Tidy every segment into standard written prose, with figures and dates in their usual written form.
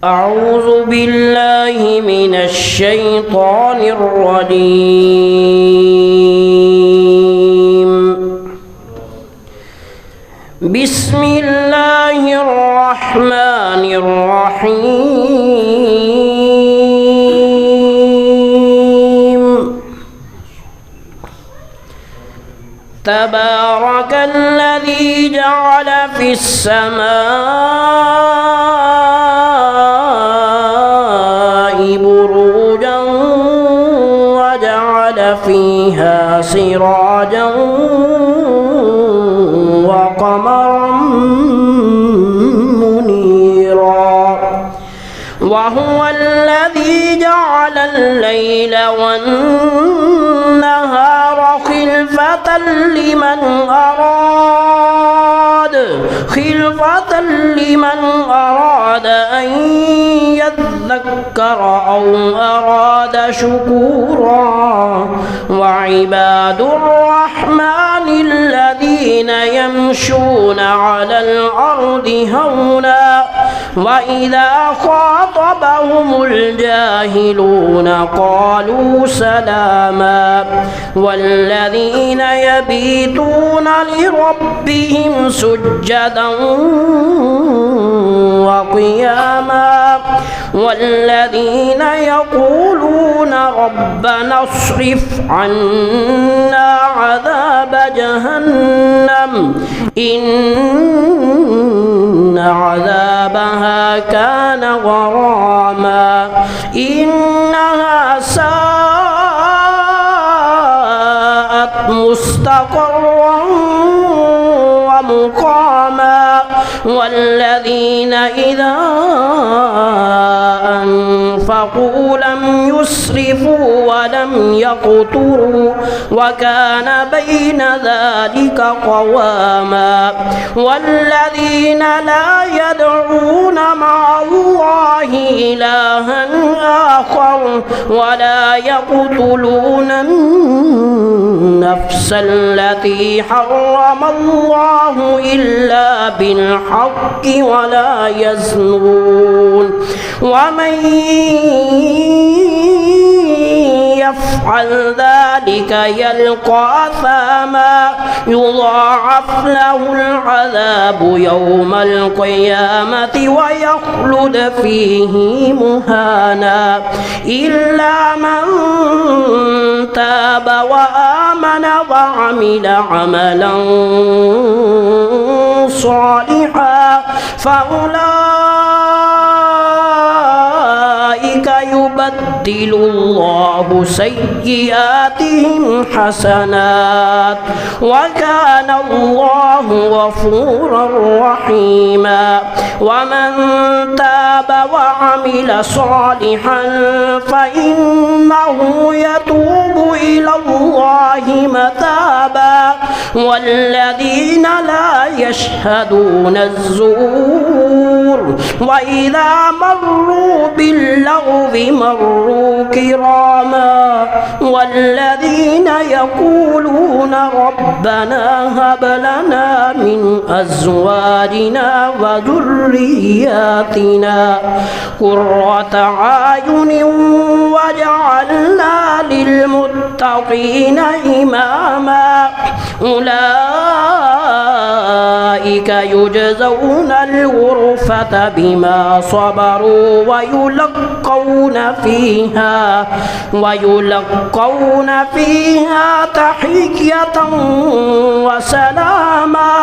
أعوذ بالله من الشيطان الرجيم. بسم الله الرحمن الرحيم. تبارك الذي جعل في السماء بروجا وجعل فيها سراجا وقمرا منيرا وهو الذي جعل الليل والنهار خلفة لمن أراد أن يذكر أو أراد شكورا. وعباد الرحمن الذين يمشون على الأرض هونا وإذا خاطبهم الجاهلون قالوا سلاما. والذين يبيتون لربهم سجدا وقياما والذين يقولون ربنا اصرف عنا عذاب جهنم إن عذابها كان غراما إنها ساءت مستقرا ومقاما. والذين إذا أنفقوا لم يسرفوا ولم يقتروا وكان بين ذلك قواما. والذين لا يدعون مع الله إلها آخر ولا يقتلون النفس التي حرم الله إلا بالحق ولا يزنون. ومن يفعل ذلك يلقى أثاما يضاعف له العذاب يوم القيامة ويخلد فيه مهانا إلا من تاب وآمن وعمل عملا صالحا فأولئك يبدل الله سيئاتهم حسنات وكان الله غفورا رحيما. ومن تاب وعمل صالحا فإنه يتوب إلى الله متابا. والذين لا يشهدون الزور وإذا مروا باللغو مروا كراما. والذين يقولون ربنا هب لنا من أزواجنا وذرياتنا قرة أعين واجعلنا للمتقين إماما. أولئك يجزون الغرفة بما صبروا ويلقون فيها تحية وسلاما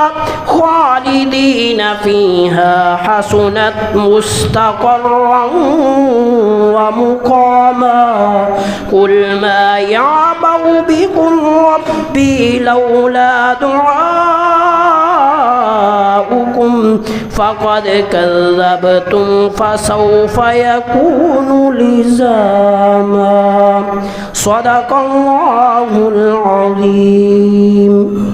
خالدين فيها حسنت مستقرا ومقاما. قل ما يعبأ بكم ربي لولا دعاؤكم فقد كذبتم فسوف يكون لزاما. صدق الله العظيم.